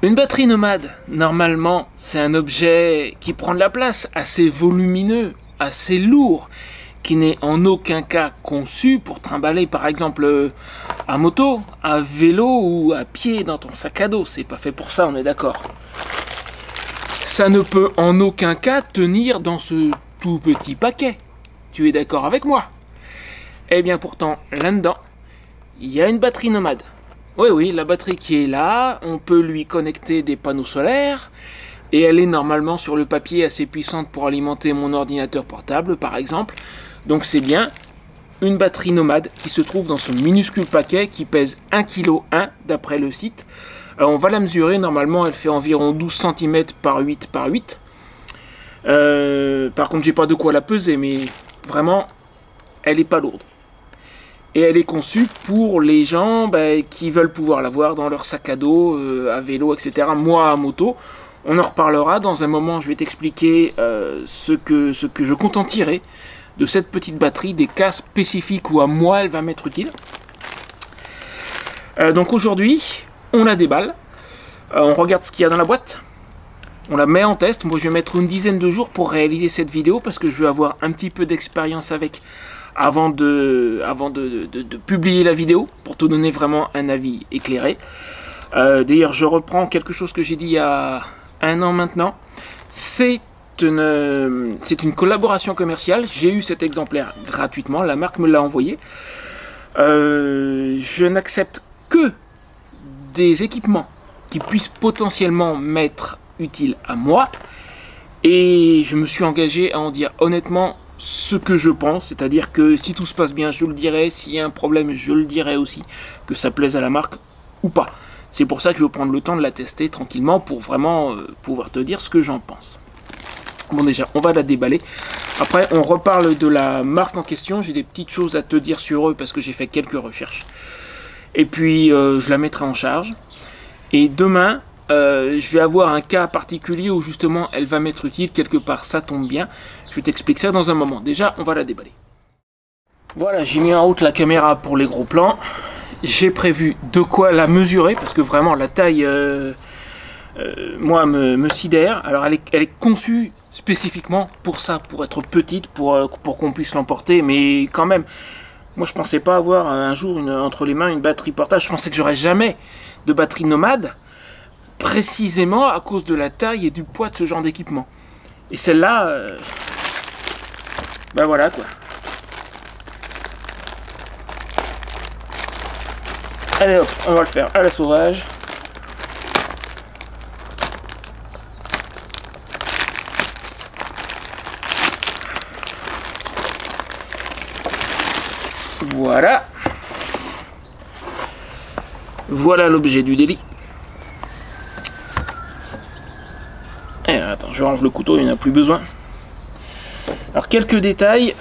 Une batterie nomade, normalement, c'est un objet qui prend de la place, assez volumineux, assez lourd, qui n'est en aucun cas conçu pour trimballer par exemple à moto, à vélo ou à pied dans ton sac à dos. C'est pas fait pour ça, on est d'accord. Ça ne peut en aucun cas tenir dans ce tout petit paquet. Tu es d'accord avec moi? Eh bien pourtant, là-dedans, il y a une batterie nomade. Oui, la batterie qui est là, on peut lui connecter des panneaux solaires, et elle est normalement sur le papier assez puissante pour alimenter mon ordinateur portable, par exemple. Donc c'est bien une batterie nomade qui se trouve dans ce minuscule paquet qui pèse 1,1 kg d'après le site. On va la mesurer, normalement elle fait environ 12 cm par 8 par 8. Par contre j'ai pas de quoi la peser, mais vraiment elle est pas lourde. Et elle est conçue pour les gens qui veulent pouvoir l'avoir dans leur sac à dos, à vélo, etc. Moi, à moto, on en reparlera. Dans un moment, je vais t'expliquer ce que je compte en tirer de cette petite batterie, des cas spécifiques où à moi, elle va m'être utile. Donc aujourd'hui, on la déballe. On regarde ce qu'il y a dans la boîte. On la met en test. Moi, je vais mettre une dizaine de jours pour réaliser cette vidéo parce que je veux avoir un petit peu d'expérience avec avant de publier la vidéo, pour te donner vraiment un avis éclairé. D'ailleurs, je reprends quelque chose que j'ai dit il y a 1 an maintenant. C'est une collaboration commerciale. J'ai eu cet exemplaire gratuitement, la marque me l'a envoyé. Je n'accepte que des équipements qui puissent potentiellement m'être utiles à moi. Et je me suis engagé à en dire honnêtement ce que je pense, c'est-à-dire que si tout se passe bien, je le dirai, s'il y a un problème, je le dirai aussi, que ça plaise à la marque ou pas. C'est pour ça que je vais prendre le temps de la tester tranquillement pour vraiment pouvoir te dire ce que j'en pense. Bon, déjà, on va la déballer. Après, on reparle de la marque en question. J'ai des petites choses à te dire sur eux parce que j'ai fait quelques recherches. Et puis, je la mettrai en charge. Et demain, je vais avoir un cas particulier où justement elle va m'être utile quelque part, ça tombe bien. Je t'explique ça dans un moment. Déjà, on va la déballer. Voilà, j'ai mis en route la caméra pour les gros plans. J'ai prévu de quoi la mesurer parce que vraiment la taille, moi, me sidère. Alors elle est conçue spécifiquement pour ça, pour être petite, pour qu'on puisse l'emporter. Mais quand même, moi je pensais pas avoir un jour entre les mains une batterie portable. Je pensais que j'aurais jamais de batterie nomade, précisément à cause de la taille et du poids de ce genre d'équipement. Et celle-là, ben voilà quoi. Allez hop, on va le faire à la sauvage. Voilà. Voilà l'objet du délit. Et là, attends, je range le couteau, il n'y en a plus besoin. Alors, quelques détails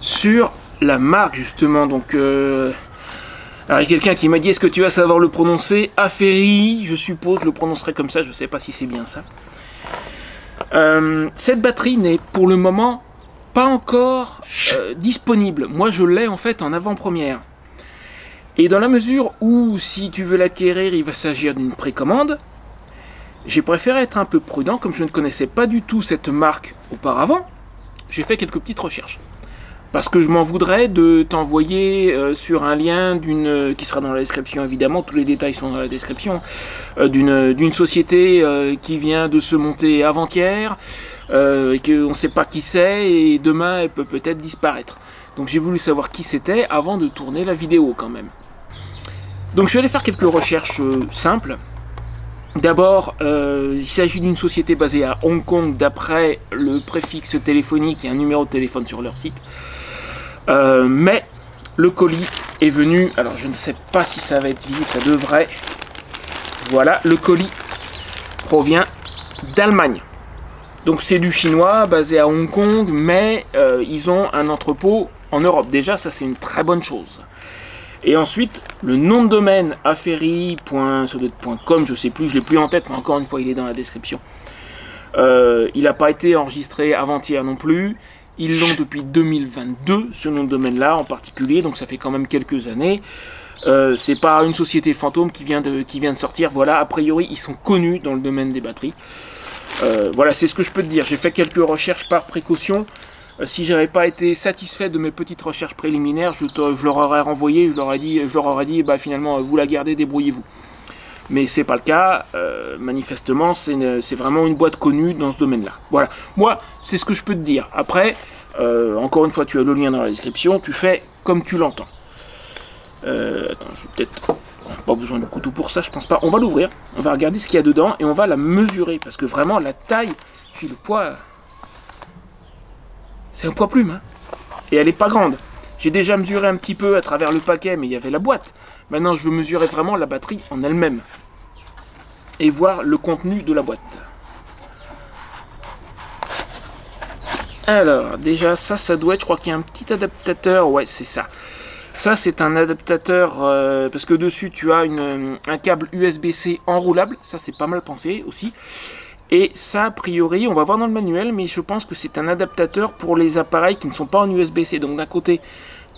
sur la marque, justement. Donc, alors, il y a quelqu'un qui m'a dit, est-ce que tu vas savoir le prononcer? Aferi, je suppose, je le prononcerai comme ça, je ne sais pas si c'est bien ça. Cette batterie n'est pour le moment pas encore disponible. Moi, je l'ai en fait en avant-première. Et dans la mesure où, si tu veux l'acquérir, il va s'agir d'une précommande, j'ai préféré être un peu prudent, comme je ne connaissais pas du tout cette marque auparavant. J'ai fait quelques petites recherches. Parce que je m'en voudrais de t'envoyer sur un lien qui sera dans la description évidemment, tous les détails sont dans la description, d'une société qui vient de se monter avant-hier, et qu'on ne sait pas qui c'est, et demain elle peut peut-être disparaître. Donc j'ai voulu savoir qui c'était avant de tourner la vidéo quand même. Donc je suis allé faire quelques recherches simples. D'abord, il s'agit d'une société basée à Hong Kong, d'après le préfixe téléphonique et un numéro de téléphone sur leur site. Mais le colis est venu, alors je ne sais pas si ça va être visible, ça devrait. Voilà, le colis provient d'Allemagne. Donc c'est du chinois, basé à Hong Kong, mais ils ont un entrepôt en Europe. Déjà, ça c'est une très bonne chose. Et ensuite, le nom de domaine aferi.com, je sais plus, je l'ai plus en tête, mais encore une fois, il est dans la description. Il n'a pas été enregistré avant-hier non plus. Ils l'ont depuis 2022, ce nom de domaine-là en particulier, donc ça fait quand même quelques années. C'est pas une société fantôme qui vient de sortir. Voilà, a priori, ils sont connus dans le domaine des batteries. Voilà, c'est ce que je peux te dire. J'ai fait quelques recherches par précaution. Si j'avais pas été satisfait de mes petites recherches préliminaires, je leur aurais renvoyé, je leur aurais dit, bah finalement, vous la gardez, débrouillez-vous. Mais c'est pas le cas. Manifestement, c'est vraiment une boîte connue dans ce domaine-là. Voilà. Moi, c'est ce que je peux te dire. Après, encore une fois, tu as le lien dans la description. Tu fais comme tu l'entends. Attends, je vais peut-être... Pas besoin de couteau pour ça, je pense pas. On va l'ouvrir, on va regarder ce qu'il y a dedans et on va la mesurer. Parce que vraiment, la taille, puis le poids... C'est un poids plume, hein. Et elle est pas grande. J'ai déjà mesuré un petit peu à travers le paquet, mais il y avait la boîte. Maintenant, je veux mesurer vraiment la batterie en elle-même. Et voir le contenu de la boîte. Alors, déjà, ça doit être... Je crois qu'il y a un petit adaptateur. Ouais, c'est ça. Ça, c'est un adaptateur... parce que dessus, tu as un câble USB-C enroulable. Ça, c'est pas mal pensé aussi. Et ça, a priori, on va voir dans le manuel, mais je pense que c'est un adaptateur pour les appareils qui ne sont pas en USB-C. Donc d'un côté,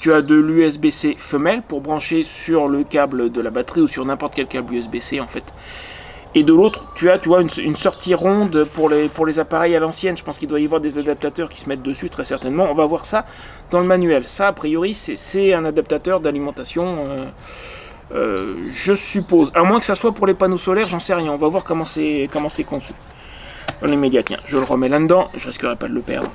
tu as de l'USB-C femelle pour brancher sur le câble de la batterie ou sur n'importe quel câble USB-C en fait. Et de l'autre, tu vois, une sortie ronde pour les appareils à l'ancienne. Je pense qu'il doit y avoir des adaptateurs qui se mettent dessus très certainement. On va voir ça dans le manuel. Ça, a priori, c'est un adaptateur d'alimentation... je suppose, à moins que ça soit pour les panneaux solaires, j'en sais rien. On va voir comment c'est conçu. Dans les médias, tiens, je le remets là-dedans, je risquerai pas de le perdre.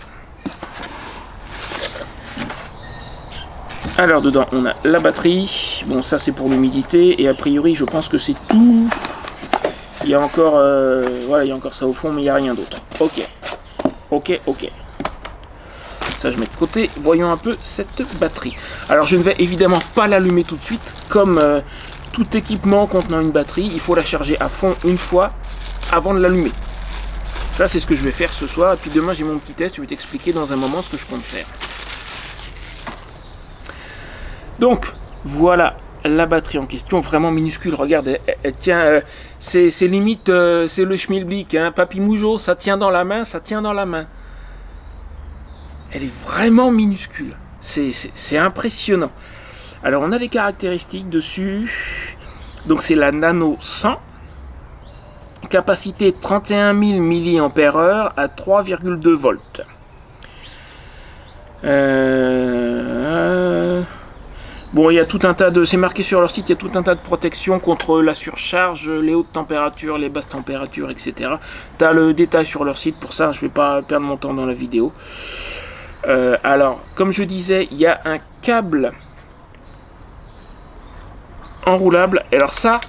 Alors dedans, on a la batterie. Bon, ça c'est pour l'humidité et a priori, je pense que c'est tout. Il y a encore, voilà, il y a encore ça au fond, mais il n'y a rien d'autre. Ok, ok. Ça, je mets de côté. Voyons un peu cette batterie. Alors, je ne vais évidemment pas l'allumer tout de suite. Comme tout équipement contenant une batterie, il faut la charger à fond une fois avant de l'allumer. Ça, c'est ce que je vais faire ce soir. Et puis demain, j'ai mon petit test. Je vais t'expliquer dans un moment ce que je compte faire. Donc, voilà la batterie en question. Vraiment minuscule. Regarde, elle tient... c'est limite... c'est le schmilblick. Hein. Papy Mougeot, ça tient dans la main, ça tient dans la main. Elle est vraiment minuscule. C'est impressionnant. Alors, on a les caractéristiques dessus. Donc, c'est la Nano 100. Capacité 31 000 mAh à 3,2 volts. Bon, il y a tout un tas de... C'est marqué sur leur site, il y a tout un tas de protections contre la surcharge, les hautes températures, les basses températures, etc. Tu as le détail sur leur site. Pour ça, je ne vais pas perdre mon temps dans la vidéo. Alors, comme je disais, il y a un câble enroulable. Alors ça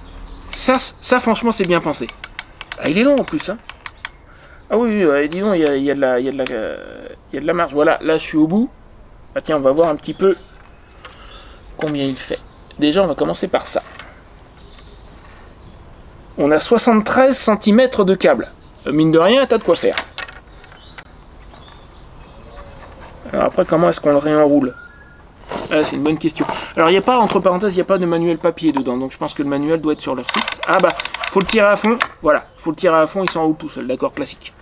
franchement, c'est bien pensé. Ah, il est long en plus, hein. Ah oui, dis donc, il y a de la marge. Voilà, là, je suis au bout. Ah tiens, on va voir un petit peu combien il fait. Déjà, on va commencer par ça. On a 73 cm de câble. Mine de rien, t'as de quoi faire. Alors après, comment est-ce qu'on le réenroule? Ah, c'est une bonne question. Alors, il n'y a pas, entre parenthèses, il n'y a pas de manuel papier dedans. Donc, je pense que le manuel doit être sur leur site. Ah bah, faut le tirer à fond. Voilà, faut le tirer à fond, il s'enroule tout seul. D'accord, classique.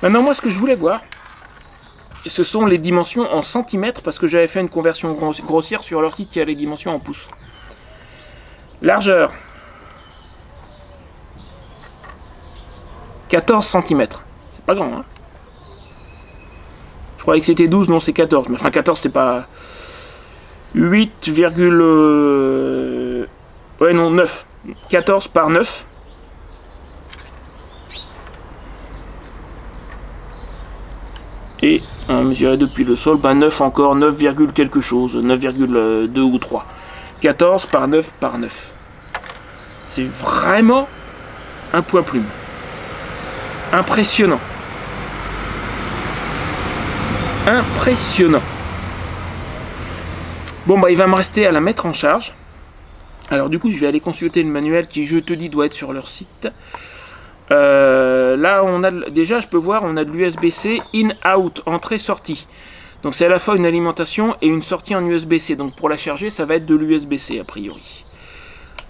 Maintenant, moi, ce que je voulais voir, ce sont les dimensions en centimètres, parce que j'avais fait une conversion grossière sur leur site, il y a les dimensions en pouces. Largeur. 14 cm. C'est pas grand, hein. Je croyais que c'était 12, non, c'est 14. Mais enfin, 14, c'est pas... 8, ouais, non, 9. 14 par 9. Et on mesurait depuis le sol, bah 9 encore, 9, quelque chose, 9,2 ou 3. 14 par 9 par 9. C'est vraiment un poids plume. Impressionnant. Impressionnant. Bon bah il va me rester à la mettre en charge. Alors du coup je vais aller consulter le manuel qui, je te dis, doit être sur leur site. Là on a déjà, je peux voir, on a de l'USB-C in-out, entrée-sortie. Donc c'est à la fois une alimentation et une sortie en USB-C. Donc pour la charger, ça va être de l'USB-C a priori.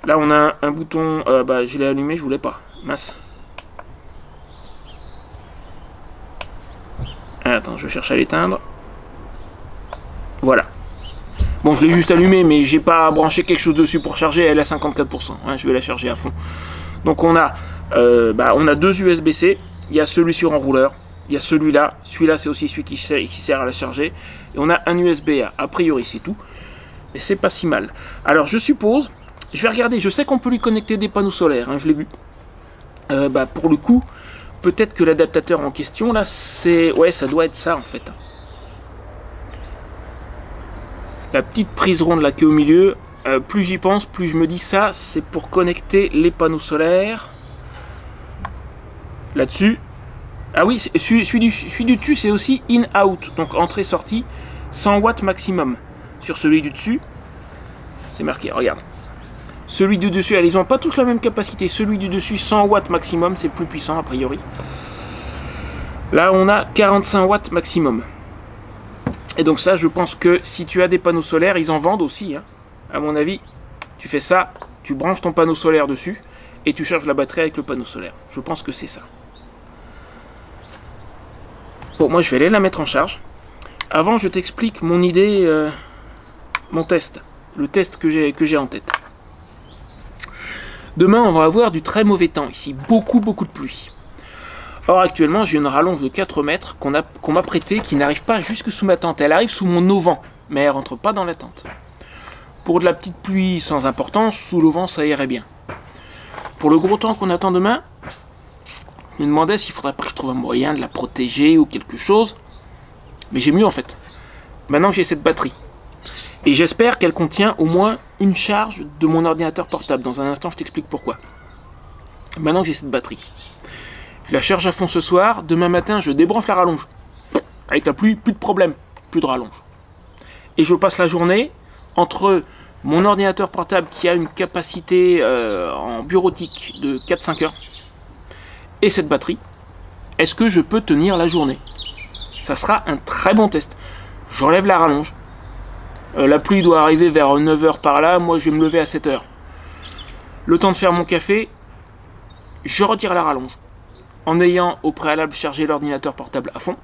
Là on a un bouton, bah je l'ai allumé, je voulais pas, mince. Attends, je cherche à l'éteindre. Voilà. Bon, je l'ai juste allumé, mais j'ai pas branché quelque chose dessus pour charger, elle est à 54%. Hein, je vais la charger à fond. Donc on a 2 USB-C, il y a celui sur enrouleur, il y a celui-là c'est aussi celui qui sert à la charger, et on a un USB-A, a priori c'est tout, mais c'est pas si mal. Alors je suppose, je vais regarder, je sais qu'on peut lui connecter des panneaux solaires, hein, je l'ai vu. Pour le coup, peut-être que l'adaptateur en question là, ouais, ça doit être ça en fait. La petite prise ronde là qui est au milieu, plus j'y pense, plus je me dis ça, c'est pour connecter les panneaux solaires. Là-dessus. Ah oui, celui du dessus, c'est aussi in-out, donc entrée-sortie, 100 watts maximum. Sur celui du dessus, c'est marqué, regarde. Celui du dessus, ils n'ont pas tous la même capacité. Celui du dessus, 100 watts maximum, c'est plus puissant a priori. Là, on a 45 watts maximum. Et donc ça, je pense que si tu as des panneaux solaires, ils en vendent aussi. Hein. À mon avis, tu fais ça, tu branches ton panneau solaire dessus et tu charges la batterie avec le panneau solaire. Je pense que c'est ça. Bon, moi, je vais aller la mettre en charge. Avant, je t'explique mon idée, mon test. Le test que j'ai en tête. Demain, on va avoir du très mauvais temps ici. Beaucoup de pluie. Or, actuellement, j'ai une rallonge de 4 mètres qu'on m'a prêtée, qui n'arrive pas jusque sous ma tente. Elle arrive sous mon auvent, mais elle rentre pas dans la tente. Pour de la petite pluie sans importance, sous l'auvent, ça irait bien. Pour le gros temps qu'on attend demain, je me demandais s'il faudrait pas que je trouve un moyen de la protéger ou quelque chose. Mais j'ai mieux en fait. Maintenant que j'ai cette batterie. Et j'espère qu'elle contient au moins une charge de mon ordinateur portable. Dans un instant, je t'explique pourquoi. Maintenant que j'ai cette batterie. Je la charge à fond ce soir. Demain matin, je débranche la rallonge. Avec la pluie, plus de problème. Plus de rallonge. Et je passe la journée entre mon ordinateur portable qui a une capacité en bureautique de 4-5 heures et cette batterie. Est-ce que je peux tenir la journée? Ça sera un très bon test. J'enlève la rallonge. La pluie doit arriver vers 9 h par là. Moi, je vais me lever à 7 h. Le temps de faire mon café, je retire la rallonge. En ayant au préalable chargé l'ordinateur portable à fond.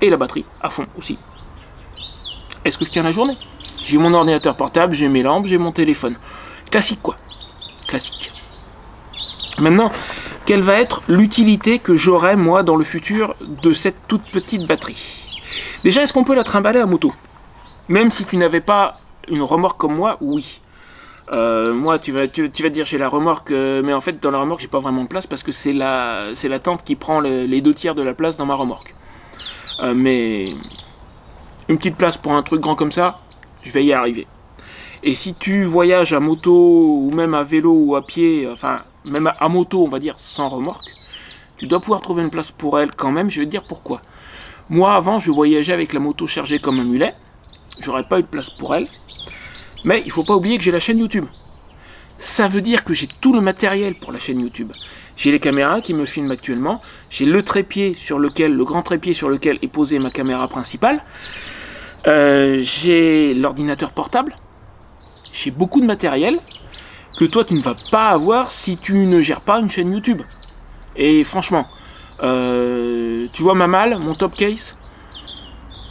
Et la batterie à fond aussi. Est-ce que je tiens la journée? J'ai mon ordinateur portable, j'ai mes lampes, j'ai mon téléphone. Classique quoi. Classique. Maintenant, quelle va être l'utilité que j'aurai moi dans le futur de cette toute petite batterie? Déjà, est-ce qu'on peut la trimballer à moto? Même si tu n'avais pas une remorque comme moi, oui. Moi, tu vas te dire j'ai la remorque, mais en fait dans la remorque j'ai pas vraiment de place parce que c'est la tente qui prend les 2/3 de la place dans ma remorque. Mais une petite place pour un truc grand comme ça, je vais y arriver. Et si tu voyages à moto ou même à vélo ou à pied, enfin même à moto on va dire sans remorque, tu dois pouvoir trouver une place pour elle quand même. Je vais te dire pourquoi. Moi avant je voyageais avec la moto chargée comme un mulet, j'aurais pas eu de place pour elle. Mais il faut pas oublier que j'ai la chaîne YouTube. Ça veut dire que j'ai tout le matériel pour la chaîne YouTube. J'ai les caméras qui me filment actuellement. J'ai le trépied sur lequel, le grand trépied sur lequel est posée ma caméra principale. J'ai l'ordinateur portable. J'ai beaucoup de matériel que toi tu ne vas pas avoir si tu ne gères pas une chaîne YouTube. Et franchement, tu vois ma malle, mon top case.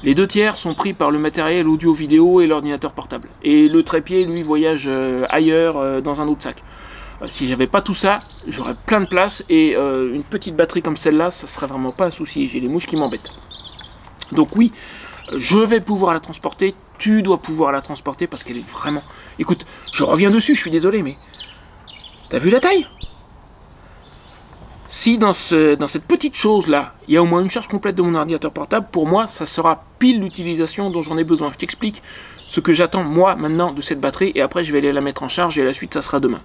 Les 2/3 sont pris par le matériel audio-vidéo et l'ordinateur portable. Et le trépied, lui, voyage ailleurs, dans un autre sac. Si j'avais pas tout ça, j'aurais plein de place. Et une petite batterie comme celle-là, ça serait vraiment pas un souci. J'ai les mouches qui m'embêtent. Donc oui, je vais pouvoir la transporter. Tu dois pouvoir la transporter parce qu'elle est vraiment... Écoute, je reviens dessus, je suis désolé, mais... T'as vu la taille ? Si dans cette petite chose-là, il y a au moins une charge complète de mon ordinateur portable, pour moi, ça sera pile l'utilisation dont j'en ai besoin. Je t'explique ce que j'attends, moi, maintenant, de cette batterie, et après, je vais aller la mettre en charge, et la suite, ça sera demain.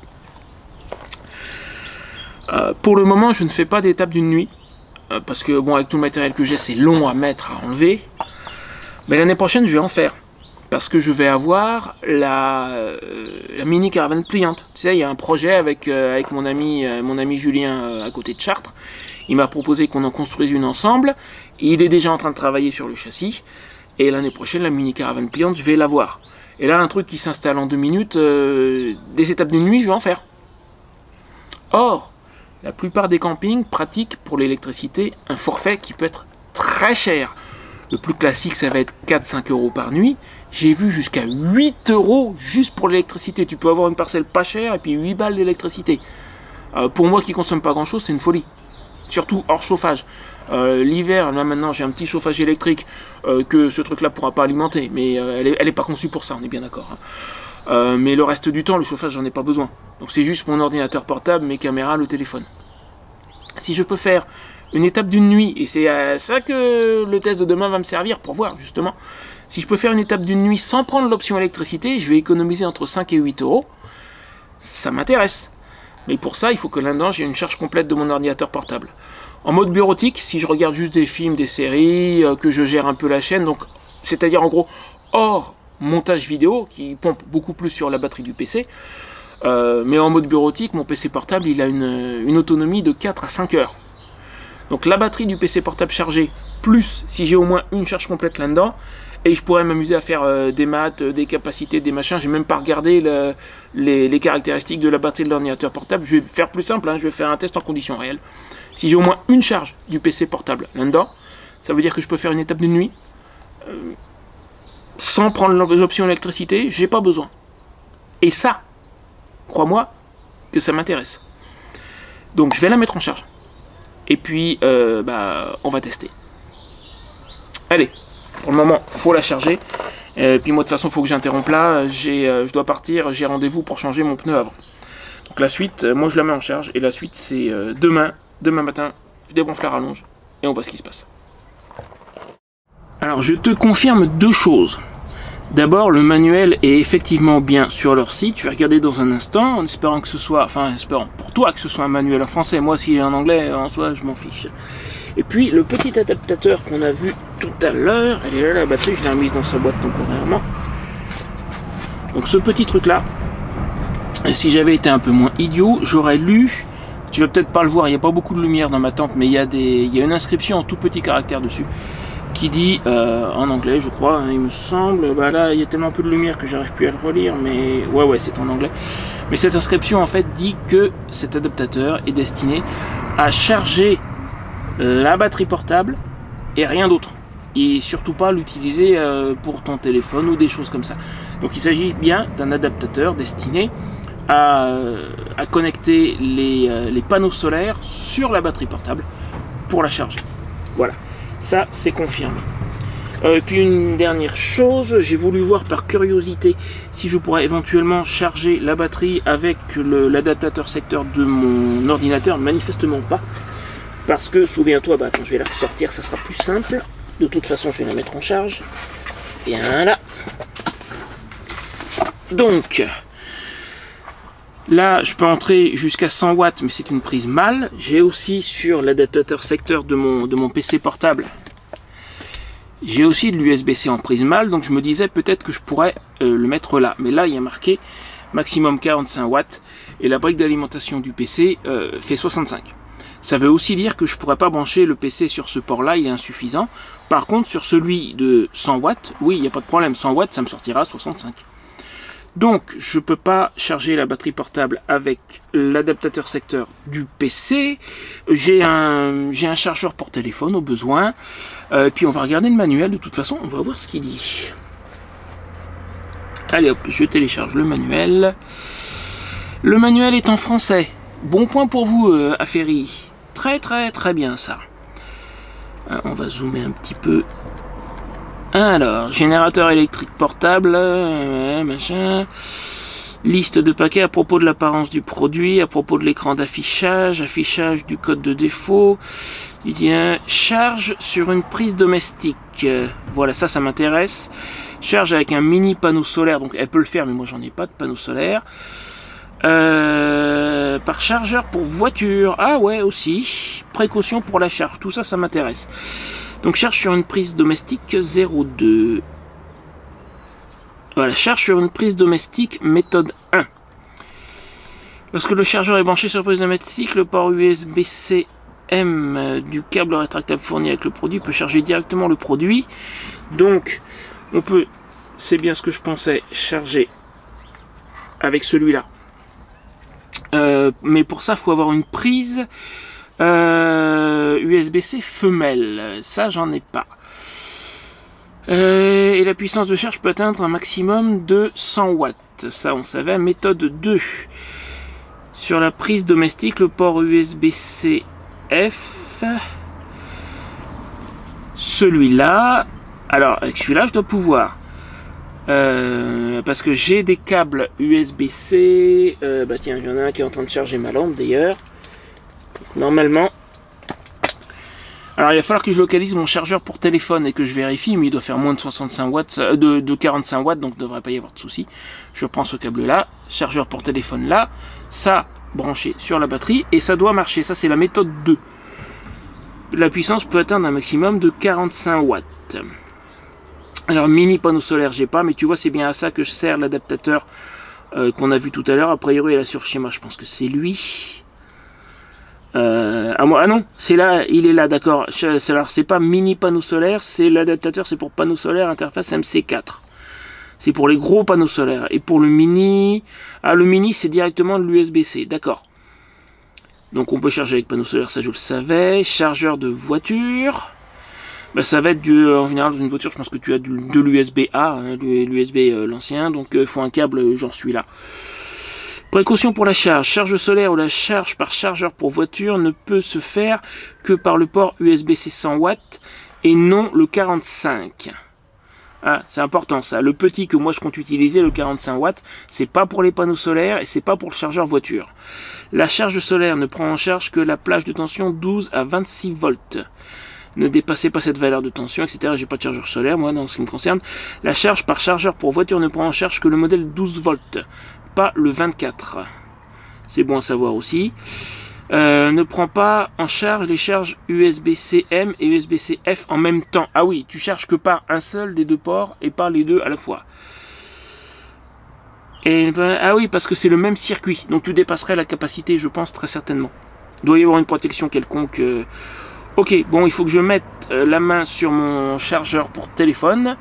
Pour le moment, je ne fais pas d'étape d'une nuit, parce que, bon, avec tout le matériel que j'ai, c'est long à mettre, à enlever. Mais l'année prochaine, je vais en faire. Parce que je vais avoir la mini caravane pliante. Tu sais, il y a un projet avec mon ami Julien à côté de Chartres. Il m'a proposé qu'on en construise une ensemble. Il est déjà en train de travailler sur le châssis. Et l'année prochaine, la mini caravane pliante, je vais l'avoir. Et là, un truc qui s'installe en 2 minutes, des étapes d'une nuit, je vais en faire. Or, la plupart des campings pratiquent pour l'électricité un forfait qui peut être très cher. Le plus classique, ça va être 4-5 euros par nuit. J'ai vu jusqu'à 8 euros juste pour l'électricité. Tu peux avoir une parcelle pas chère et puis 8 balles d'électricité. Pour moi qui consomme pas grand chose, c'est une folie. Surtout hors chauffage. L'hiver, là maintenant j'ai un petit chauffage électrique que ce truc là pourra pas alimenter. Mais elle est pas conçue pour ça, on est bien d'accord. Hein. Mais le reste du temps, le chauffage, j'en ai pas besoin. Donc c'est juste mon ordinateur portable, mes caméras, le téléphone. Si je peux faire une étape d'une nuit, et c'est à ça que le test de demain va me servir pour voir justement, si je peux faire une étape d'une nuit sans prendre l'option électricité, je vais économiser entre 5 et 8 euros. Ça m'intéresse. Mais pour ça, il faut que là-dedans, j'ai une charge complète de mon ordinateur portable. En mode bureautique, si je regarde juste des films, des séries, que je gère un peu la chaîne, donc c'est-à-dire en gros hors montage vidéo, qui pompe beaucoup plus sur la batterie du PC, mais en mode bureautique, mon PC portable, il a une autonomie de 4 à 5 heures. Donc la batterie du PC portable chargée, plus si j'ai au moins une charge complète là-dedans, et je pourrais m'amuser à faire des maths, des capacités, des machins. J'ai même pas regardé les caractéristiques de la batterie de l'ordinateur portable. Je vais faire plus simple, hein, je vais faire un test en conditions réelles. Si j'ai au moins une charge du PC portable là-dedans, ça veut dire que je peux faire une étape de nuit sans prendre l'option électricité, j'ai pas besoin. Et ça, crois-moi que ça m'intéresse. Donc je vais la mettre en charge. Et puis, on va tester. Allez, pour le moment, faut la charger. Et puis moi, de toute façon, il faut que j'interrompe là. Je dois partir, j'ai rendez-vous pour changer mon pneu avant. Donc la suite, moi je la mets en charge. Et la suite, c'est demain matin, je débranche la rallonge. Et on voit ce qui se passe. Alors, je te confirme deux choses. D'abord, le manuel est effectivement bien sur leur site. Je vais regarder dans un instant, en espérant que ce soit, enfin, espérant pour toi que ce soit un manuel en français. Moi, s'il est en anglais, en soi, je m'en fiche. Et puis, le petit adaptateur qu'on a vu tout à l'heure, elle est là, la batterie, je l'ai remise dans sa boîte temporairement. Donc, ce petit truc-là, si j'avais été un peu moins idiot, j'aurais lu, tu vas peut-être pas le voir, il n'y a pas beaucoup de lumière dans ma tente, mais il y a une inscription en tout petit caractère dessus. Qui dit, en anglais je crois, hein, il me semble, bah là il y a tellement peu de lumière que j'arrive plus à le relire, mais ouais c'est en anglais. Mais cette inscription en fait dit que cet adaptateur est destiné à charger la batterie portable et rien d'autre. Et surtout pas l'utiliser pour ton téléphone ou des choses comme ça. Donc il s'agit bien d'un adaptateur destiné à connecter les panneaux solaires sur la batterie portable pour la charger. Voilà. Ça, c'est confirmé. Et puis une dernière chose, j'ai voulu voir par curiosité si je pourrais éventuellement charger la batterie avec l'adaptateur secteur de mon ordinateur. Manifestement pas. Parce que, souviens-toi, attends, je vais la ressortir, ça sera plus simple. De toute façon, je vais la mettre en charge. Bien là. Donc, là, je peux entrer jusqu'à 100 watts, mais c'est une prise mâle. J'ai aussi sur l'adaptateur secteur de mon PC portable, j'ai aussi de l'USB-C en prise mâle, donc je me disais peut-être que je pourrais le mettre là. Mais là, il y a marqué maximum 45 watts, et la brique d'alimentation du PC fait 65. Ça veut aussi dire que je pourrais pas brancher le PC sur ce port-là, il est insuffisant. Par contre, sur celui de 100 watts, oui, il n'y a pas de problème, 100 watts, ça me sortira à 65. Donc, je peux pas charger la batterie portable avec l'adaptateur secteur du PC. J'ai un chargeur pour téléphone au besoin. Puis on va regarder le manuel. De toute façon, on va voir ce qu'il dit. Allez hop, je télécharge le manuel. Le manuel est en français. Bon point pour vous, Affairi. Très bien ça. On va zoomer un petit peu. Alors, générateur électrique portable, machin. Liste de paquets à propos de l'apparence du produit, à propos de l'écran d'affichage, affichage du code de défaut. Il dit charge sur une prise domestique. Voilà, ça m'intéresse. Charge avec un mini panneau solaire, donc elle peut le faire, mais moi j'en ai pas de panneau solaire. Par chargeur pour voiture. Ah ouais, aussi. Précaution pour la charge, tout ça m'intéresse. Donc charge sur une prise domestique 0,2. Voilà, charge sur une prise domestique méthode 1. Lorsque le chargeur est branché sur la prise domestique, le port USB-C M du câble rétractable fourni avec le produit peut charger directement le produit. Donc on peut, c'est bien ce que je pensais, charger avec celui-là. Mais pour ça, il faut avoir une prise USB-C femelle. Ça, j'en ai pas. Et la puissance de charge peut atteindre un maximum de 100 watts. Ça, on savait. Méthode 2. Sur la prise domestique, le port USB-C F. Celui-là. Alors, avec celui-là, je dois pouvoir. Parce que j'ai des câbles USB-C. Bah tiens, il y en a un qui est en train de charger ma lampe d'ailleurs. Normalement. Alors il va falloir que je localise mon chargeur pour téléphone et que je vérifie, mais il doit faire moins de 65 watts, de 45 watts, donc il ne devrait pas y avoir de souci. Je prends ce câble là, chargeur pour téléphone là, ça branché sur la batterie et ça doit marcher. Ça c'est la méthode 2. La puissance peut atteindre un maximum de 45 watts. Alors mini panneau solaire j'ai pas, mais tu vois c'est bien à ça que je sers l'adaptateur qu'on a vu tout à l'heure. A priori il est sur le schéma, je pense que c'est lui. Ah non, c'est là, il est là, d'accord. Alors c'est pas mini panneau solaire, c'est l'adaptateur, c'est pour panneau solaire interface MC4. C'est pour les gros panneaux solaires. Et pour le mini, le mini c'est directement de l'USB-C, d'accord. Donc on peut charger avec panneau solaire, ça je le savais. Chargeur de voiture, bah, ça va être en général dans une voiture, je pense que tu as de l'USB-A, hein, l'USB l'ancien, donc il faut un câble genre celui-là. Précaution pour la charge. Charge solaire ou la charge par chargeur pour voiture ne peut se faire que par le port USB-C 100 watts et non le 45. Ah, c'est important ça. Le petit que moi je compte utiliser, le 45 watts, c'est pas pour les panneaux solaires et c'est pas pour le chargeur voiture. La charge solaire ne prend en charge que la plage de tension 12 à 26 volts. Ne dépassez pas cette valeur de tension, etc. J'ai pas de chargeur solaire, moi, dans ce qui me concerne. La charge par chargeur pour voiture ne prend en charge que le modèle 12 volts. Pas le 24. C'est bon à savoir aussi. Ne prend pas en charge les charges USB-C M et USB-C F en même temps. Ah oui, tu charges que par un seul des deux ports et pas les deux à la fois. Et, ah oui, parce que c'est le même circuit. Donc tu dépasserais la capacité, je pense, très certainement. Il doit y avoir une protection quelconque. Ok, bon, il faut que je mette la main sur mon chargeur pour téléphone.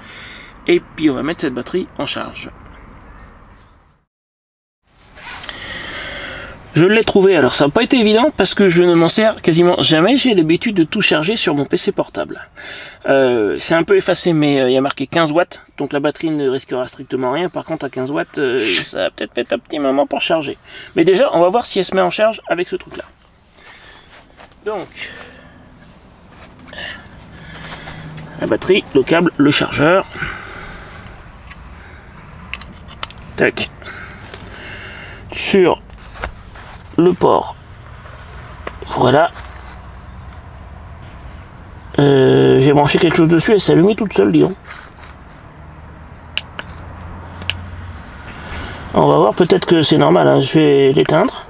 Et puis on va mettre cette batterie en charge. Je l'ai trouvé, alors ça n'a pas été évident parce que je ne m'en sers quasiment jamais, j'ai l'habitude de tout charger sur mon PC portable. C'est un peu effacé mais il y a marqué 15 watts, donc la batterie ne risquera strictement rien, par contre à 15 watts ça va peut-être mettre un petit moment pour charger. Mais déjà on va voir si elle se met en charge avec ce truc là. Donc, la batterie, le câble, le chargeur. Tac. Sur le port, voilà. J'ai branché quelque chose dessus et ça s'est allumé toute seule, disons. On va voir, peut-être que c'est normal, hein. Je vais l'éteindre.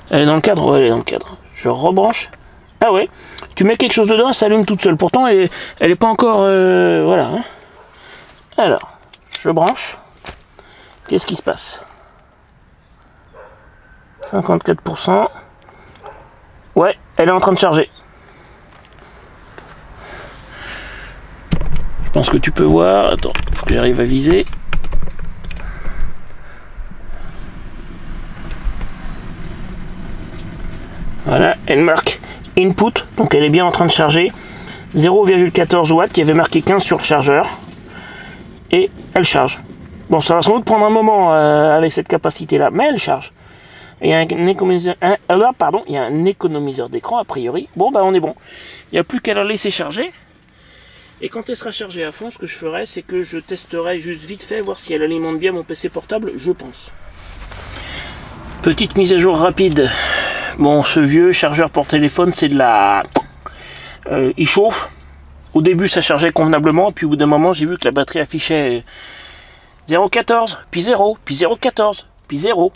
Elle est dans le cadre? Ouais, elle est dans le cadre. Je rebranche. Ah ouais, tu mets quelque chose dedans, elle s'allume toute seule. Pourtant, elle est pas encore... voilà. Hein. Alors, je branche. Qu'est-ce qui se passe? 54%. Ouais, elle est en train de charger. Je pense que tu peux voir. Attends, il faut que j'arrive à viser. Voilà, elle marque input, donc elle est bien en train de charger. 0,14 watts, il y avait marqué 15 sur le chargeur. Et elle charge. Bon, ça va sans doute prendre un moment avec cette capacité-là, mais elle charge. Il y a un économiseur d'écran a priori. Bon bah on est bon. Il n'y a plus qu'à la laisser charger. Et quand elle sera chargée à fond, ce que je ferai, c'est que je testerai juste vite fait, voir si elle alimente bien mon PC portable, je pense. Petite mise à jour rapide. Bon, ce vieux chargeur pour téléphone, c'est de la... il chauffe. Au début, ça chargeait convenablement, puis au bout d'un moment, j'ai vu que la batterie affichait 0,14, puis 0, puis 0,14, puis 0.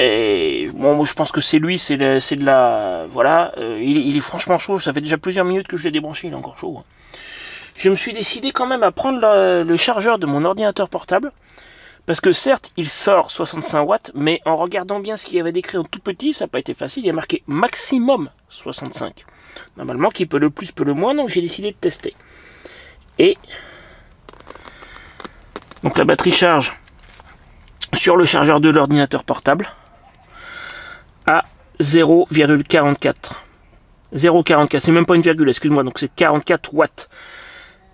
Et bon, moi je pense que c'est lui, c'est de la... Voilà, il est franchement chaud, ça fait déjà plusieurs minutes que je l'ai débranché, il est encore chaud. Je me suis décidé quand même à prendre le chargeur de mon ordinateur portable, parce que certes, il sort 65 watts, mais en regardant bien ce qu'il y avait décrit en tout petit, ça n'a pas été facile, il y a marqué maximum 65. Normalement, qui peut le plus, peut le moins, donc j'ai décidé de tester. Et... donc la batterie charge sur le chargeur de l'ordinateur portable à 0,44. 0,44, c'est même pas une virgule, excuse-moi, donc c'est 44 watts.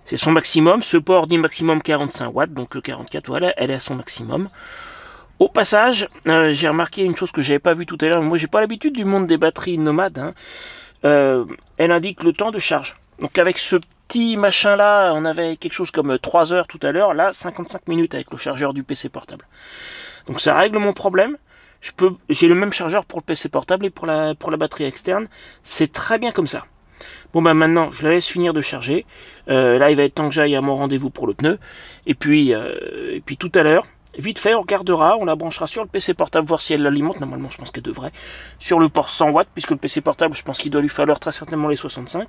C'est son maximum. Ce port dit maximum 45 watts, donc 44, voilà, elle est à son maximum. Au passage, j'ai remarqué une chose que j'avais pas vu tout à l'heure. Moi, j'ai pas l'habitude du monde des batteries nomades. Hein. Elle indique le temps de charge. Donc avec ce petit machin là, on avait quelque chose comme 3 heures tout à l'heure. Là, 55 minutes avec le chargeur du PC portable. Donc ça règle mon problème. J'ai le même chargeur pour le PC portable et pour la batterie externe. C'est très bien comme ça. Bon bah maintenant, je la laisse finir de charger. Là, il va être temps que j'aille à mon rendez-vous pour le pneu. Et puis tout à l'heure, vite fait, on regardera, on la branchera sur le PC portable, voir si elle l'alimente. Normalement, je pense qu'elle devrait. Sur le port 100 watts, puisque le PC portable, je pense qu'il doit lui falloir très certainement les 65.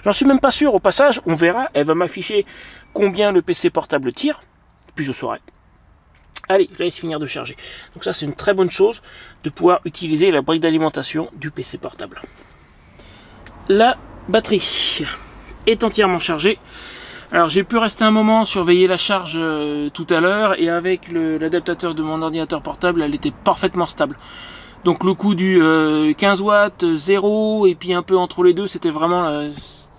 J'en suis même pas sûr. Au passage, on verra. Elle va m'afficher combien le PC portable tire. Puis je saurai. Allez, je laisse finir de charger. Donc ça, c'est une très bonne chose de pouvoir utiliser la brique d'alimentation du PC portable. La batterie est entièrement chargée. Alors j'ai pu rester un moment surveiller la charge tout à l'heure, et avec l'adaptateur de mon ordinateur portable, elle était parfaitement stable. Donc le coup du 15 watts, 0 et puis un peu entre les deux, c'était vraiment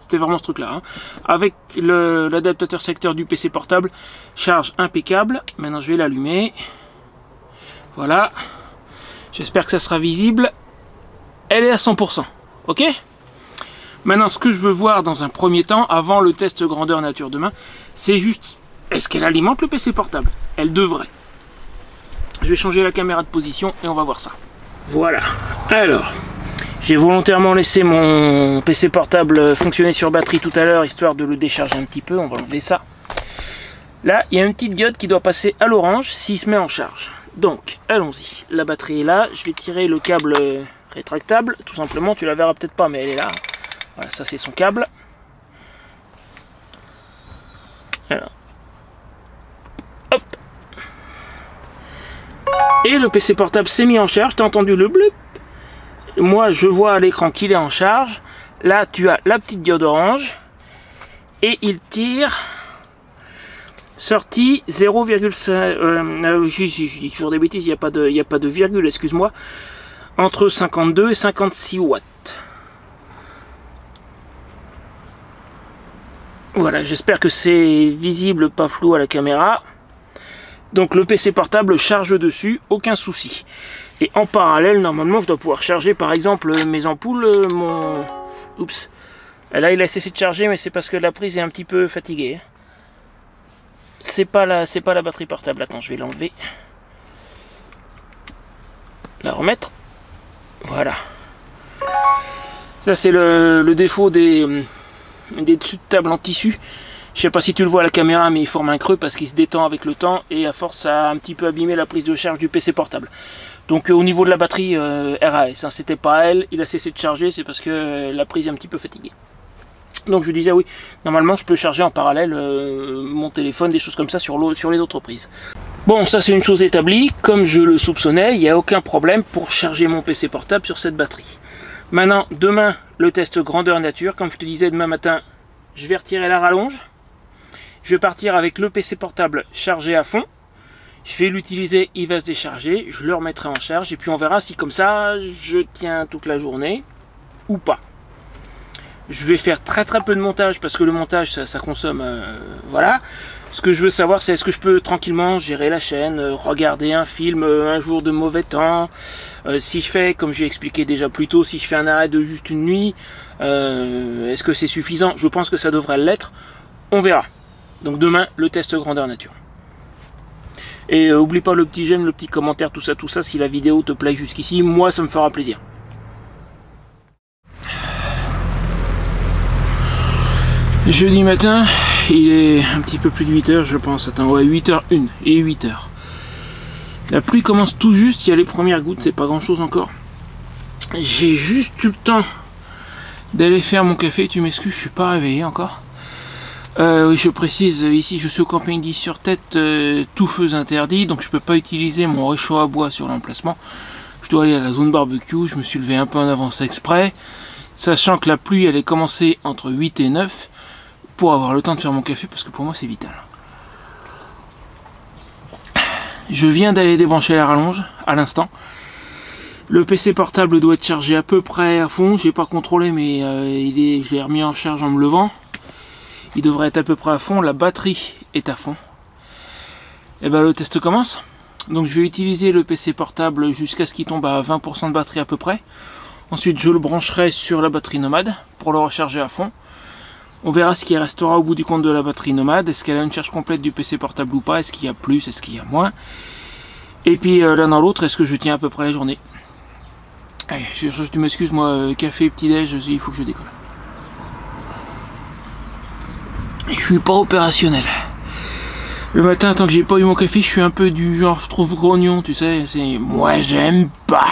ce truc là. Hein. Avec l'adaptateur secteur du PC portable, charge impeccable. Maintenant je vais l'allumer. Voilà. J'espère que ça sera visible. Elle est à 100%. Ok ? Maintenant, ce que je veux voir dans un premier temps, avant le test grandeur nature demain, c'est juste, est-ce qu'elle alimente le PC portable? Elle devrait. Je vais changer la caméra de position et on va voir ça. Voilà. Alors, j'ai volontairement laissé mon PC portable fonctionner sur batterie tout à l'heure, histoire de le décharger un petit peu. On va enlever ça. Là, il y a une petite diode qui doit passer à l'orange s'il se met en charge. Donc, allons-y. La batterie est là. Je vais tirer le câble rétractable. Tout simplement, tu la verras peut-être pas, mais elle est là. Voilà, ça c'est son câble. Alors. Hop. Et le PC portable s'est mis en charge. T'as entendu le bleu? Moi, je vois à l'écran qu'il est en charge. Là, tu as la petite diode orange. Et il tire. Sortie 0,5. Je dis toujours des bêtises, il n'y a pas de virgule, excuse-moi. Entre 52 et 56 watts. Voilà, j'espère que c'est visible, pas flou à la caméra. Donc le PC portable charge dessus, aucun souci. Et en parallèle, normalement, je dois pouvoir charger par exemple mes ampoules, Oups. Là, il a cessé de charger, mais c'est parce que la prise est un petit peu fatiguée. C'est pas la batterie portable. Attends, je vais l'enlever. La remettre. Voilà. Ça, c'est le défaut des dessus de table en tissu. Je sais pas si tu le vois à la caméra, mais il forme un creux parce qu'il se détend avec le temps et à force ça a un petit peu abîmé la prise de charge du PC portable. Donc au niveau de la batterie RAS, hein, c'était pas elle, il a cessé de charger, c'est parce que la prise est un petit peu fatiguée. Donc je disais oui, normalement je peux charger en parallèle mon téléphone, des choses comme ça sur les autres prises. Bon, ça c'est une chose établie, comme je le soupçonnais, il n'y a aucun problème pour charger mon PC portable sur cette batterie. Maintenant, demain, le test grandeur nature. Comme je te disais, demain matin, je vais retirer la rallonge. Je vais partir avec le PC portable chargé à fond. Je vais l'utiliser, il va se décharger. Je le remettrai en charge. Et puis on verra si comme ça, je tiens toute la journée ou pas. Je vais faire très peu de montage parce que le montage, ça consomme... voilà. Ce que je veux savoir, c'est est-ce que je peux tranquillement gérer la chaîne, regarder un film un jour de mauvais temps, si je fais, comme j'ai expliqué déjà plus tôt, si je fais un arrêt de juste une nuit, est-ce que c'est suffisant? Je pense que ça devrait l'être, on verra. Donc demain, le test grandeur nature. Et oublie pas le petit j'aime, le petit commentaire, tout ça, si la vidéo te plaît jusqu'ici, moi ça me fera plaisir. Jeudi matin, il est un petit peu plus de 8h je pense, attends, ouais 8h01 et 8h. La pluie commence tout juste, il y a les premières gouttes, c'est pas grand chose encore. J'ai juste eu le temps d'aller faire mon café, tu m'excuses, je suis pas réveillé encore. Oui, je précise, ici je suis au camping 10 sur tête, tout feu interdit, donc je peux pas utiliser mon réchaud à bois sur l'emplacement. Je dois aller à la zone barbecue, je me suis levé un peu en avance exprès, sachant que la pluie elle est commencée entre 8 et 9, pour avoir le temps de faire mon café, parce que pour moi c'est vital. Je viens d'aller débrancher la rallonge, à l'instant. Le PC portable doit être chargé à peu près à fond, j'ai pas contrôlé, mais je l'ai remis en charge en me levant. il devrait être à peu près à fond, la batterie est à fond. Et ben le test commence. Donc je vais utiliser le PC portable jusqu'à ce qu'il tombe à 20% de batterie à peu près. Ensuite je le brancherai sur la batterie Nomad pour le recharger à fond. On verra ce qui restera au bout du compte de la batterie Nomad. Est-ce qu'elle a une charge complète du PC portable ou pas? Est-ce qu'il y a plus? Est-ce qu'il y a moins? Et puis l'un dans l'autre, est-ce que je tiens à peu près la journée? Allez, tu m'excuses, moi, café, petit-déj, il faut que je décolle. Je suis pas opérationnel. Le matin, tant que j'ai pas eu mon café, je suis un peu du genre, je trouve grognon, tu sais, c'est... Moi, j'aime pas.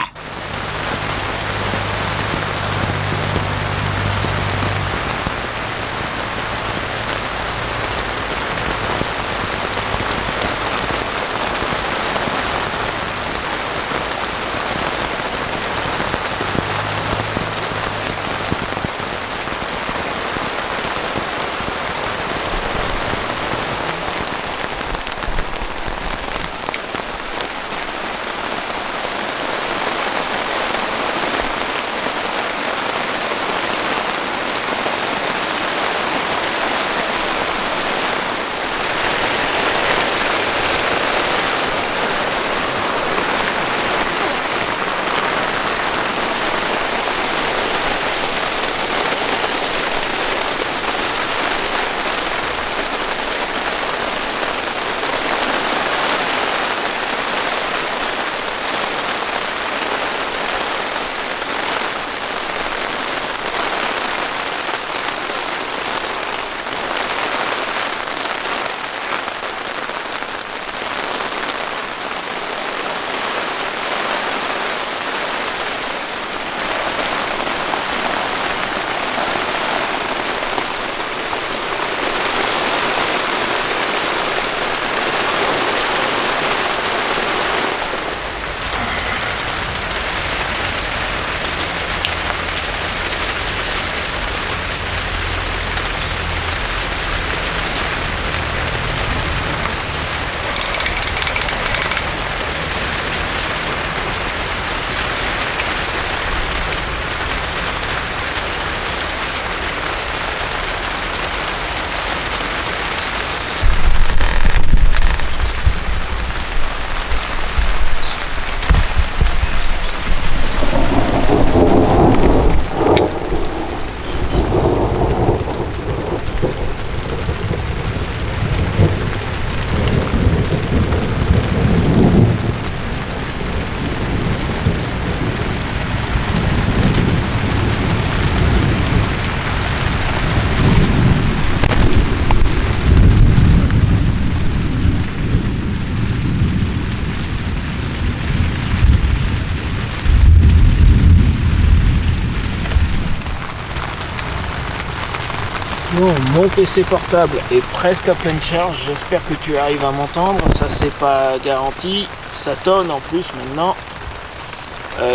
Bon, mon PC portable est presque à pleine charge, j'espère que tu arrives à m'entendre, ça c'est pas garanti, ça tonne en plus maintenant.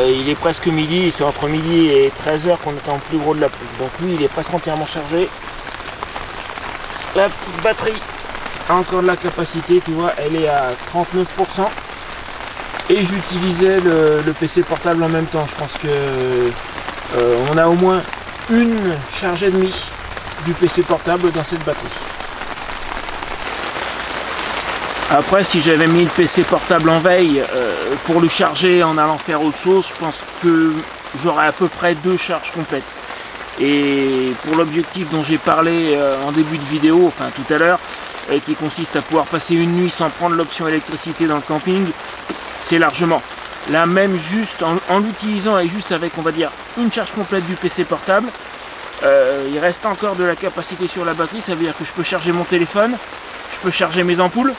Il est presque midi, c'est entre midi et 13h qu'on est en plus gros de la pluie, donc lui il est presque entièrement chargé. La petite batterie a encore de la capacité, tu vois, elle est à 39%. Et j'utilisais le PC portable en même temps, je pense que on a au moins une charge et demie du PC portable dans cette batterie. Après, si j'avais mis le PC portable en veille pour le charger en allant faire autre chose, je pense que j'aurais à peu près 2 charges complètes. Et pour l'objectif dont j'ai parlé en début de vidéo, enfin tout à l'heure, qui consiste à pouvoir passer une nuit sans prendre l'option électricité dans le camping, c'est largement. Là même juste en l'utilisant et juste avec, on va dire, une charge complète du PC portable, il reste encore de la capacité sur la batterie, ça veut dire que je peux charger mon téléphone, je peux charger mes ampoules,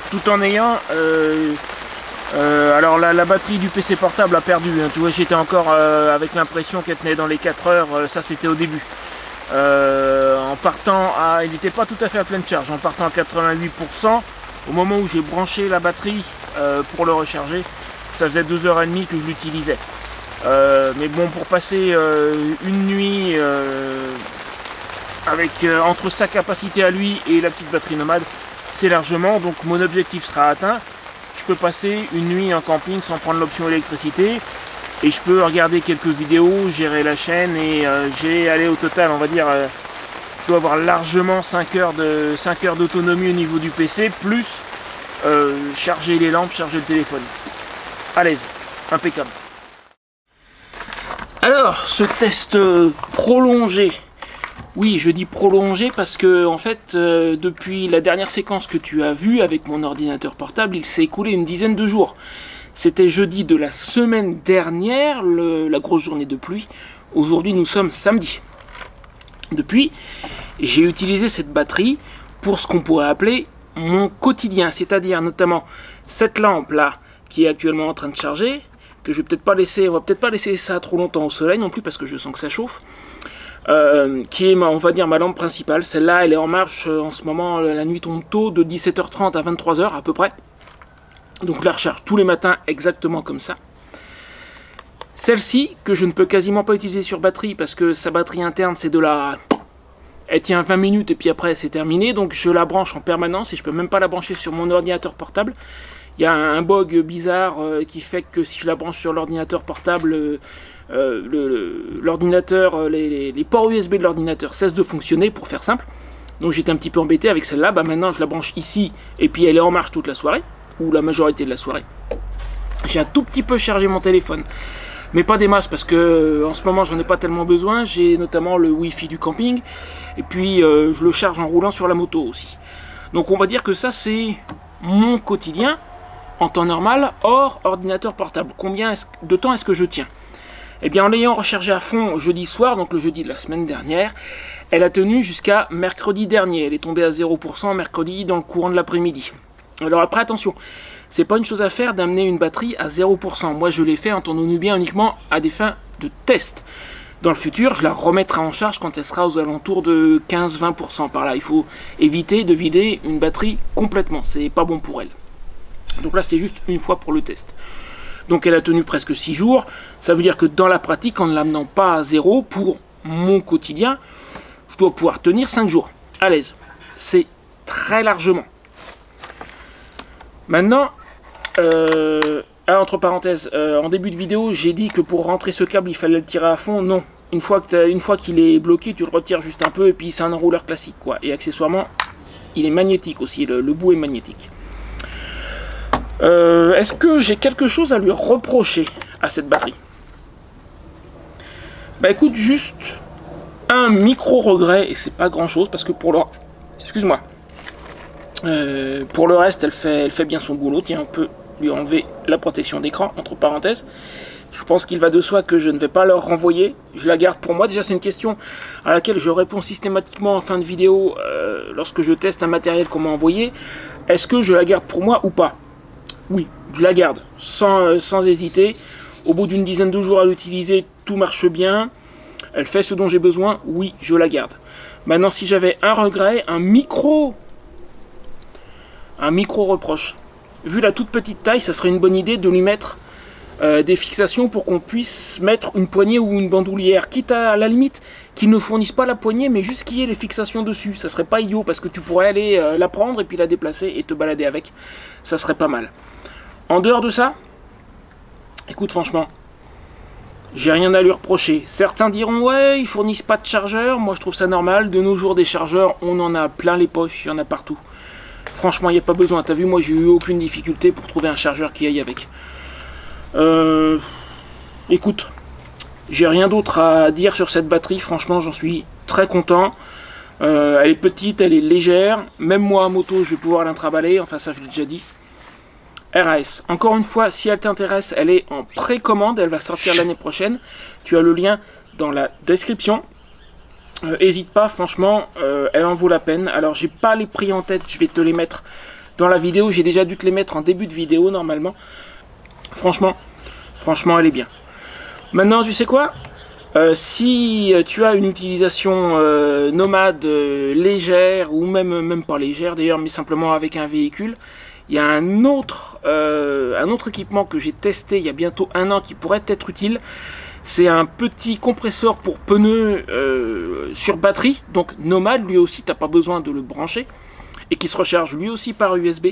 tout en ayant... alors la batterie du PC portable a perdu, hein, tu vois, j'étais encore avec l'impression qu'elle tenait dans les 4 heures, ça c'était au début. En partant il n'était pas tout à fait à pleine charge, en partant à 88%, au moment où j'ai branché la batterie pour le recharger, ça faisait 2h30 que je l'utilisais. Mais bon, pour passer une nuit avec entre sa capacité à lui et la petite batterie Nomad, c'est largement, donc mon objectif sera atteint. Je peux passer une nuit en camping sans prendre l'option électricité et je peux regarder quelques vidéos, gérer la chaîne et j'ai allé au total, on va dire, Je dois avoir largement 5 heures d'autonomie au niveau du PC, plus charger les lampes, charger le téléphone. À l'aise, impeccable. Alors, ce test prolongé. Oui, je dis prolongé parce que, en fait, depuis la dernière séquence que tu as vue avec mon ordinateur portable, il s'est écoulé une dizaine de jours. C'était jeudi de la semaine dernière, la grosse journée de pluie. Aujourd'hui, nous sommes samedi. Depuis, j'ai utilisé cette batterie pour ce qu'on pourrait appeler mon quotidien, c'est-à-dire notamment cette lampe-là qui est actuellement en train de charger, que je vais peut-être pas laisser, on va peut-être pas laisser ça trop longtemps au soleil non plus parce que je sens que ça chauffe. Qui est, on va dire, ma lampe principale. Celle-là, elle est en marche en ce moment, la nuit tombe tôt, de 17h30 à 23h à peu près. Donc je la recharge tous les matins exactement comme ça. Celle-ci, que je ne peux quasiment pas utiliser sur batterie, parce que sa batterie interne, c'est de la... Elle tient 20 minutes et puis après c'est terminé, donc je la branche en permanence et je peux même pas la brancher sur mon ordinateur portable. Il y a un bug bizarre qui fait que si je la branche sur l'ordinateur portable, l'ordinateur, les ports USB de l'ordinateur cessent de fonctionner, pour faire simple. Donc j'étais un petit peu embêté avec celle-là. Bah maintenant je la branche ici et puis elle est en marche toute la soirée, ou la majorité de la soirée. J'ai un tout petit peu chargé mon téléphone, mais pas des masses parce que en ce moment j'en ai pas tellement besoin. J'ai notamment le Wi-Fi du camping et puis je le charge en roulant sur la moto aussi. Donc on va dire que ça c'est mon quotidien en temps normal hors ordinateur portable. Combien de temps est-ce que je tiens? Eh bien en l'ayant rechargé à fond jeudi soir, donc le jeudi de la semaine dernière, elle a tenu jusqu'à mercredi dernier. Elle est tombée à 0% mercredi dans le courant de l'après-midi. Alors après attention, c'est pas une chose à faire d'amener une batterie à 0%. Moi je l'ai fait, entendons-nous bien, uniquement à des fins de test. Dans le futur, je la remettrai en charge quand elle sera aux alentours de 15-20% par là. Il faut éviter de vider une batterie complètement, c'est pas bon pour elle. Donc là c'est juste une fois pour le test. Donc elle a tenu presque 6 jours. Ça veut dire que dans la pratique, en ne l'amenant pas à 0 pour mon quotidien, je dois pouvoir tenir 5 jours à l'aise. C'est très largement. Maintenant, entre parenthèses, en début de vidéo, j'ai dit que pour rentrer ce câble, il fallait le tirer à fond. Non, une fois qu'il est bloqué, tu le retires juste un peu et puis c'est un enrouleur classique, quoi. Et accessoirement, il est magnétique aussi, le bout est magnétique. Est-ce que j'ai quelque chose à lui reprocher à cette batterie? Bah écoute, juste un micro regret, et c'est pas grand chose parce que pour le... Excuse-moi. Pour le reste, elle fait bien son boulot. Tiens, on peut lui enlever la protection d'écran, entre parenthèses. Je pense qu'il va de soi que je ne vais pas leur renvoyer. Je la garde pour moi. Déjà, c'est une question à laquelle je réponds systématiquement en fin de vidéo lorsque je teste un matériel qu'on m'a envoyé. Est-ce que je la garde pour moi ou pas? Oui, je la garde, sans hésiter. Au bout d'une dizaine de jours à l'utiliser, tout marche bien. Elle fait ce dont j'ai besoin. Oui, je la garde. Maintenant, si j'avais un regret, un micro reproche. Vu la toute petite taille, ça serait une bonne idée de lui mettre des fixations pour qu'on puisse mettre une poignée ou une bandoulière, quitte à la limite qu'ils ne fournissent pas la poignée mais juste qu'il y ait les fixations dessus. Ça serait pas idiot parce que tu pourrais aller la prendre et puis la déplacer et te balader avec. Ça serait pas mal. En dehors de ça, écoute, franchement, j'ai rien à lui reprocher. Certains diront ouais, ils fournissent pas de chargeur. Moi je trouve ça normal. De nos jours, des chargeurs, on en a plein les poches, il y en a partout. Franchement, il n'y a pas besoin. T'as vu, moi j'ai eu aucune difficulté pour trouver un chargeur qui aille avec. Écoute, j'ai rien d'autre à dire sur cette batterie. Franchement, j'en suis très content. Elle est petite, elle est légère. Même moi à moto, je vais pouvoir l'intraballer. Enfin, ça, je l'ai déjà dit. RAS. Encore une fois, si elle t'intéresse, elle est en précommande. Elle va sortir l'année prochaine. Tu as le lien dans la description. Hésite pas, franchement, elle en vaut la peine. Alors, j'ai pas les prix en tête. Je vais te les mettre dans la vidéo. J'ai déjà dû te les mettre en début de vidéo, normalement. Franchement, elle est bien. Maintenant, tu sais quoi? Si tu as une utilisation nomade légère, ou même pas légère d'ailleurs, mais simplement avec un véhicule, il y a un autre équipement que j'ai testé il y a bientôt 1 an qui pourrait être utile. C'est un petit compresseur pour pneus sur batterie, donc nomade, lui aussi, tu n'as pas besoin de le brancher, et qui se recharge lui aussi par USB.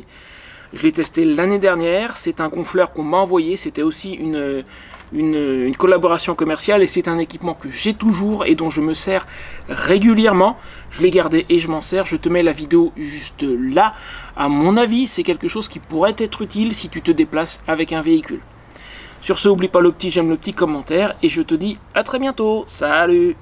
Je l'ai testé l'année dernière. C'est un gonfleur qu'on m'a envoyé. C'était aussi une collaboration commerciale et c'est un équipement que j'ai toujours et dont je me sers régulièrement. Je l'ai gardé et je m'en sers. Je te mets la vidéo juste là. À mon avis, c'est quelque chose qui pourrait être utile si tu te déplaces avec un véhicule. Sur ce, n'oublie pas le petit j'aime, le petit commentaire et je te dis à très bientôt. Salut!